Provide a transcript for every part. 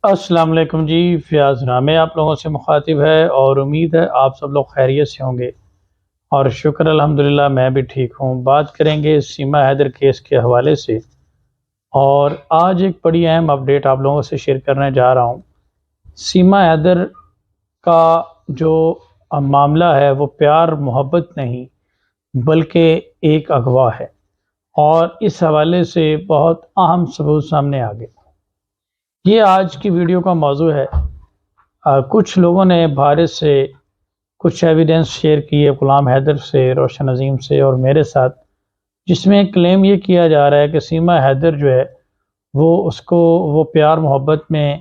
السلام علیکم جی، فیاض نامے آپ لوگوں سے مخاطب ہے اور امید ہے آپ سب لوگ خیریت سے ہوں گے اور شکر الحمدللہ میں بھی ٹھیک ہوں۔ بات کریں گے سیما حیدر کیس کے حوالے سے اور آج ایک بڑی اہم اپڈیٹ آپ لوگوں سے شیئر کرنے جا رہا ہوں۔ سیما حیدر کا جو معاملہ ہے وہ پیار محبت نہیں بلکہ ایک اغوا ہے اور اس حوالے سے بہت اہم ثبوت سامنے آ گئے۔ یہ آج کی ویڈیو کا موضوع ہے۔ کچھ لوگوں نے بھارت سے کچھ ایویڈنس شیئر کیے، غلام حیدر سے، روشن عظیم سے اور میرے ساتھ، جس میں کلیم یہ کیا جا رہا ہے کہ سیما حیدر جو ہے وہ پیار محبت میں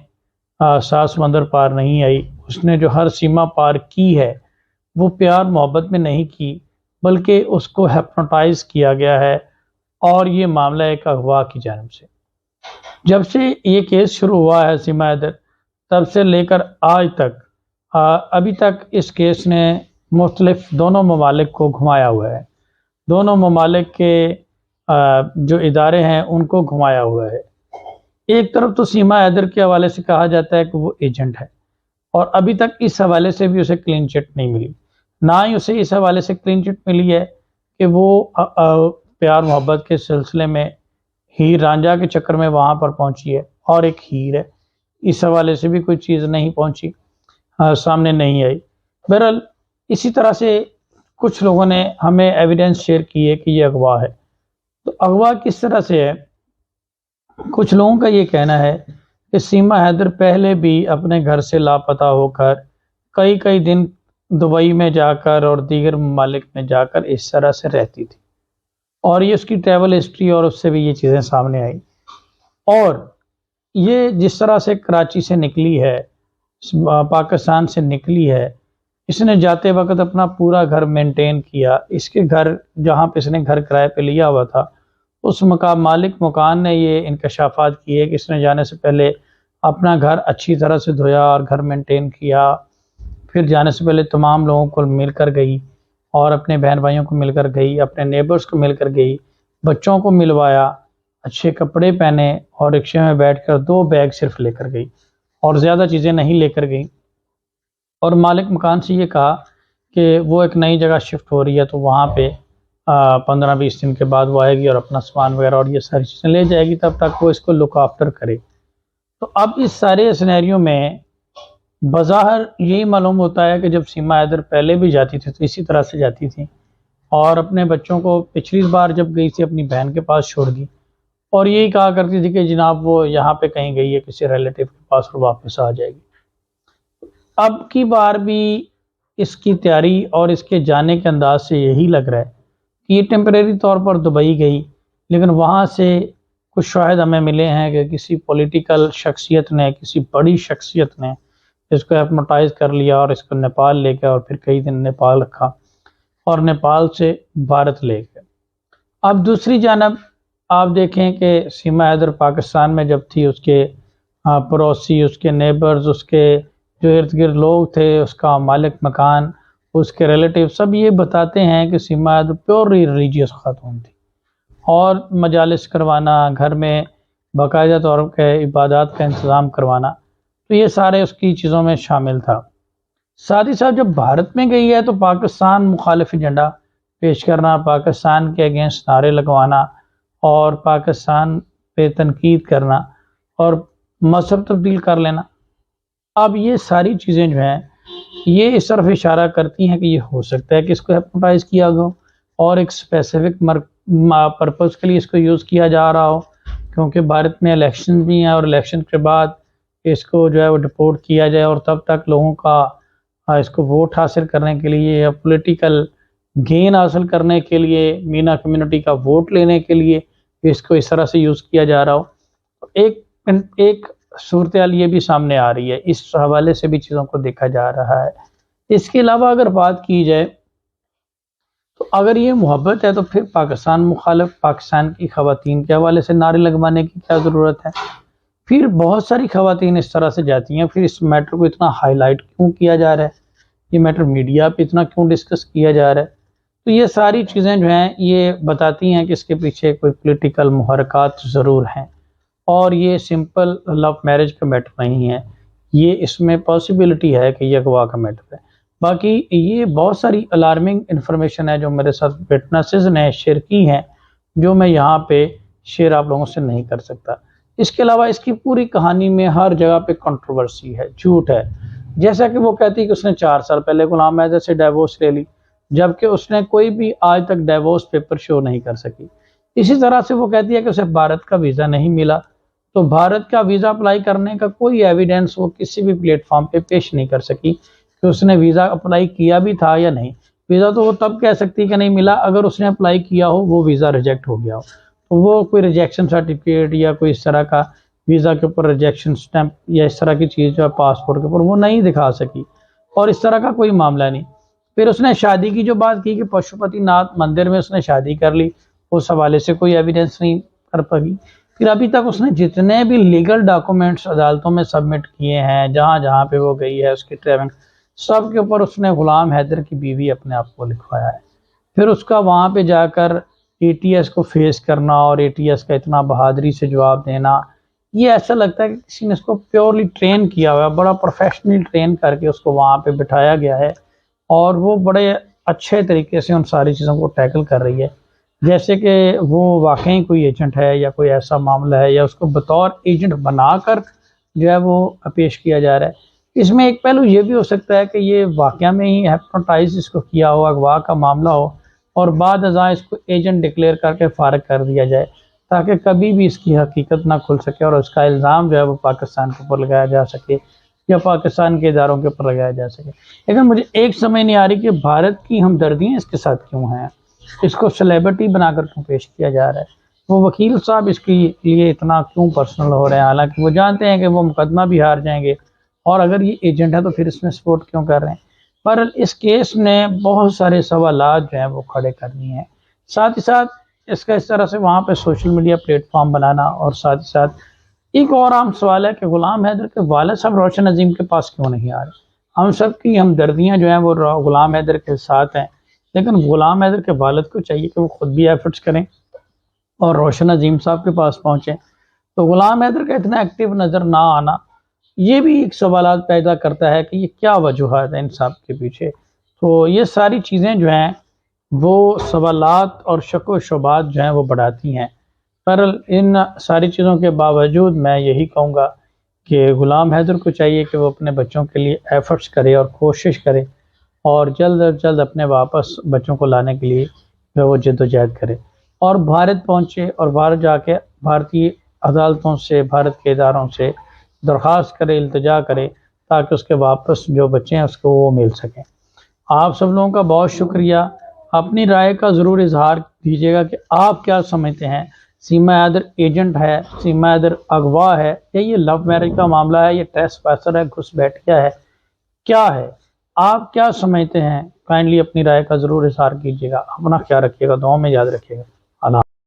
سات سمندر پار نہیں آئی۔ اس نے جو ہر سیما پار کی ہے وہ پیار محبت میں نہیں کی بلکہ اس کو ہپنوٹائز کیا گیا ہے اور یہ معاملہ ایک اغوا کی جانب سے۔ جب سے یہ کیس شروع ہوا ہے سیما حیدر، تب سے لے کر آج تک ابھی تک اس کیس نے مختلف دونوں ممالک کو گھمایا ہوا ہے۔ دونوں ممالک کے جو ادارے ہیں ان کو گھمایا ہوا ہے۔ ایک طرف تو سیما حیدر کے حوالے سے کہا جاتا ہے کہ وہ ایجنٹ ہے اور ابھی تک اس حوالے سے بھی اسے کلین چٹ نہیں ملی، نہ ہی اسے اس حوالے سے کلین چٹ ملی ہے کہ وہ پیار محبت کے سلسلے میں ہیر رانجھا کے چکر میں وہاں پر پہنچی ہے اور ایک ہیر ہے، اس حوالے سے بھی کوئی چیز نہیں پہنچی، سامنے نہیں آئی۔ بہرحال اسی طرح سے کچھ لوگوں نے ہمیں ایویڈنس شیئر کی ہے کہ یہ اغوا ہے۔ تو اغوا کس طرح سے ہے؟ کچھ لوگوں کا یہ کہنا ہے کہ سیما حیدر پہلے بھی اپنے گھر سے لاپتہ ہو کر کئی دن دبئی میں جا کر اور دیگر ممالک میں جا کر اس طرح سے رہتی تھی اور یہ اس کی ٹریول ہسٹری اور اس سے بھی یہ چیزیں سامنے آئی۔ اور یہ جس طرح سے کراچی سے نکلی ہے، پاکستان سے نکلی ہے، اس نے جاتے وقت اپنا پورا گھر مینٹین کیا۔ اس کے گھر جہاں پہ اس نے گھر کرائے پہ لیا ہوا تھا، اس مالک مکان نے یہ انکشافات کیے کہ اس نے جانے سے پہلے اپنا گھر اچھی طرح سے دھویا اور گھر مینٹین کیا، پھر جانے سے پہلے تمام لوگوں کو مل کر گئی اور اپنے بہن بھائیوں کو مل کر گئی، اپنے نیبرز کو مل کر گئی، بچوں کو ملوایا، اچھے کپڑے پہنے اور رکشے میں بیٹھ کر 2 بیگ صرف لے کر گئی اور زیادہ چیزیں نہیں لے کر گئی۔ اور مالک مکان سے یہ کہا کہ وہ ایک نئی جگہ شفٹ ہو رہی ہے تو وہاں پہ 15-20 دن کے بعد وہ آئے گی اور اپنا سامان وغیرہ اور یہ ساری چیزیں لے جائے گی، تب تک وہ اس کو لک آفٹر کرے۔ تو اب اس سارے سینیریو میں بظاہر یہی معلوم ہوتا ہے کہ جب سیما حیدر پہلے بھی جاتی تھی تو اسی طرح سے جاتی تھی اور اپنے بچوں کو پچھلی بار جب گئی تھی اپنی بہن کے پاس چھوڑ دی اور یہی کہا کرتی تھی کہ جناب وہ یہاں پہ کہیں گئی ہے کسی ریلیٹیو کے پاس اور واپس آ جائے گی۔ اب کی بار بھی اس کی تیاری اور اس کے جانے کے انداز سے یہی لگ رہا ہے کہ یہ ٹیمپریری طور پر دبئی گئی، لیکن وہاں سے کچھ شواہد ہمیں ملے ہیں کہ کسی پولیٹیکل شخصیت نے، کسی بڑی شخصیت نے اس کو ہپنوٹائز کر لیا اور اس کو نیپال لے گیا اور پھر کئی دن نیپال رکھا اور نیپال سے بھارت لے گئے۔ اب دوسری جانب آپ دیکھیں کہ سیما حیدر پاکستان میں جب تھی، اس کے پڑوسی، اس کے نیبرز، اس کے جو ارد گرد لوگ تھے، اس کا مالک مکان، اس کے ریلیٹیو، سب یہ بتاتے ہیں کہ سیما حیدر پیورلی ریلیجیس خاتون تھی اور مجالس کروانا، گھر میں باقاعدہ طور پہ عبادات کا انتظام کروانا، تو یہ سارے اس کی چیزوں میں شامل تھا۔ ساتھ ہی ساتھ جب بھارت میں گئی ہے تو پاکستان مخالف ایجنڈا پیش کرنا، پاکستان کے اگینسٹ نعرے لگوانا اور پاکستان پہ تنقید کرنا اور مذہب تبدیل کر لینا۔ اب یہ ساری چیزیں جو ہیں یہ اس طرف اشارہ کرتی ہیں کہ یہ ہو سکتا ہے کہ اس کو ہپنوٹائز کیا گیا اور ایک اسپیسیفک پرپز کے لیے اس کو یوز کیا جا رہا ہو، کیونکہ بھارت میں الیکشن بھی ہیں اور الیکشن کے بعد اس کو جو ہے وہ ڈپورٹ کیا جائے اور تب تک لوگوں کا اس کو ووٹ حاصل کرنے کے لیے یا پولیٹیکل گین حاصل کرنے کے لیے، مینا کمیونٹی کا ووٹ لینے کے لیے اس کو اس طرح سے یوز کیا جا رہا ہو۔ ایک صورتحال یہ بھی سامنے آ رہی ہے، اس حوالے سے بھی چیزوں کو دیکھا جا رہا ہے۔ اس کے علاوہ اگر بات کی جائے تو اگر یہ محبت ہے تو پھر پاکستان مخالف، پاکستان کی خواتین کے حوالے سے نعرے لگوانے کی کیا ضرورت ہے؟ پھر بہت ساری خواتین اس طرح سے جاتی ہیں، پھر اس میٹر کو اتنا ہائی لائٹ کیوں کیا جا رہا ہے؟ یہ میٹر میڈیا پہ اتنا کیوں ڈسکس کیا جا رہا ہے؟ تو یہ ساری چیزیں جو ہیں یہ بتاتی ہیں کہ اس کے پیچھے کوئی پولیٹیکل محرکات ضرور ہیں اور یہ سمپل لو میرج کا میٹر نہیں ہے، یہ اس میں پاسبلٹی ہے کہ یہ اغوا کا میٹر ہے۔ باقی یہ بہت ساری الارمنگ انفارمیشن ہے جو میرے ساتھ وٹنسز نے شیئر کی ہیں، جو میں یہاں پہ شیئر آپ لوگوں سے نہیں کر سکتا۔ اس کے علاوہ اس کی پوری کہانی میں ہر جگہ پہ کنٹروورسی ہے، جھوٹ ہے۔ جیسا کہ وہ کہتی ہے کہ اس نے 4 سال پہلے غلام حیدر سے ڈیورس لے لی، جبکہ اس نے کوئی بھی آج تک ڈیورس پیپر شو نہیں کر سکی۔ اسی طرح سے وہ کہتی ہے کہ اسے بھارت کا ویزا نہیں ملا، تو بھارت کا ویزا اپلائی کرنے کا کوئی ایویڈنس وہ کسی بھی پلیٹ فارم پہ پیش نہیں کر سکی کہ اس نے ویزا اپلائی کیا بھی تھا یا نہیں۔ ویزا تو وہ تب کہہ سکتی کہ نہیں ملا اگر اس نے اپلائی کیا ہو، وہ ویزا ریجیکٹ ہو گیا ہو، تو وہ کوئی ریجیکشن سرٹیفکیٹ یا کوئی اس طرح کا ویزا کے اوپر ریجیکشن سٹیمپ یا اس طرح کی چیز جو ہے پاسپورٹ کے اوپر وہ نہیں دکھا سکی، اور اس طرح کا کوئی معاملہ نہیں۔ پھر اس نے شادی کی جو بات کی کہ پشوپتی ناتھ مندر میں اس نے شادی کر لی، اس حوالے سے کوئی ایویڈنس نہیں کر پائی۔ پھر ابھی تک اس نے جتنے بھی لیگل ڈاکومنٹس عدالتوں میں سبمٹ کیے ہیں، جہاں جہاں پہ وہ گئی ہے اس کی ٹریونگ، سب کے اوپر اس نے غلام حیدر کی بیوی اپنے آپ کو لکھوایا ہے۔ پھر اس کا وہاں پہ جا کر اے ٹی ایس کو فیس کرنا اور اے ٹی ایس کا اتنا بہادری سے جواب دینا، یہ ایسا لگتا ہے کہ کسی نے اس کو پیورلی ٹرین کیا ہوا ہے، بڑا پروفیشنل ٹرین کر کے اس کو وہاں پہ بٹھایا گیا ہے، اور وہ بڑے اچھے طریقے سے ان ساری چیزوں کو ٹیکل کر رہی ہے، جیسے کہ وہ واقعی کوئی ایجنٹ ہے یا کوئی ایسا معاملہ ہے، یا اس کو بطور ایجنٹ بنا کر جو ہے وہ پیش کیا جا رہا ہے۔ اس میں ایک پہلو یہ بھی ہو سکتا ہے کہ یہ واقعہ میں ہی ہیپنوٹائز اس کو کیا ہو، اغوا کا معاملہ ہو، اور بعد ازاں اس کو ایجنٹ ڈکلیئر کر کے فارغ کر دیا جائے، تاکہ کبھی بھی اس کی حقیقت نہ کھل سکے اور اس کا الزام جو ہے وہ پاکستان کے اوپر لگایا جا سکے یا پاکستان کے اداروں کے اوپر لگایا جا سکے۔ لیکن مجھے ایک سمجھ نہیں آ رہی کہ بھارت کی ہمدردیاں اس کے ساتھ کیوں ہیں، اس کو سیلیبریٹی بنا کر کیوں پیش کیا جا رہا ہے، وہ وکیل صاحب اس کے لیے اتنا کیوں پرسنل ہو رہے ہیں، حالانکہ وہ جانتے ہیں کہ وہ مقدمہ بھی ہار جائیں گے، اور اگر یہ ایجنٹ ہے تو پھر اس میں سپورٹ کیوں کر رہے ہیں۔ پر اس کیس نے بہت سارے سوالات جو ہیں وہ کھڑے کرنی ہیں، ساتھ ہی ساتھ اس کا اس طرح سے وہاں پہ سوشل میڈیا پلیٹ فارم بنانا، اور ساتھ ہی ساتھ ایک اور عام سوال ہے کہ غلام حیدر کے والد صاحب روشن عظیم کے پاس کیوں نہیں آ رہے۔ ہم سب کی ہمدردیاں جو ہیں وہ غلام حیدر کے ساتھ ہیں، لیکن غلام حیدر کے والد کو چاہیے کہ وہ خود بھی ایفرٹس کریں اور روشن عظیم صاحب کے پاس پہنچیں۔ تو غلام حیدر کا اتنا ایکٹیو نظر نہ آنا، یہ بھی ایک سوالات پیدا کرتا ہے کہ یہ کیا وجوہات ہیں ان سب کے پیچھے۔ تو یہ ساری چیزیں جو ہیں وہ سوالات اور شک و شبہات جو ہیں وہ بڑھاتی ہیں۔ پر ان ساری چیزوں کے باوجود میں یہی کہوں گا کہ غلام حیدر کو چاہیے کہ وہ اپنے بچوں کے لیے ایفرٹس کرے اور کوشش کرے، اور جلد از جلد اپنے واپس بچوں کو لانے کے لیے وہ جد و جہد کرے، اور بھارت پہنچے اور باہر جا کے بھارتی عدالتوں سے، بھارت کے اداروں سے درخواست کرے، التجا کرے، تاکہ اس کے واپس جو بچے ہیں اس کو وہ مل سکیں۔ آپ سب لوگوں کا بہت شکریہ، اپنی رائے کا ضرور اظہار دیجیے گا کہ آپ کیا سمجھتے ہیں، سیما حیدر ایجنٹ ہے، سیما حیدر اغوا ہے، یا یہ لو میرج کا معاملہ ہے، یہ ٹریس پیسر ہے، گھس بیٹھیا ہے، کیا ہے؟ آپ کیا سمجھتے ہیں؟ کائنڈلی اپنی رائے کا ضرور اظہار کیجیے گا۔ اپنا خیال رکھیے گا، دعاؤں میں یاد رکھیے گا۔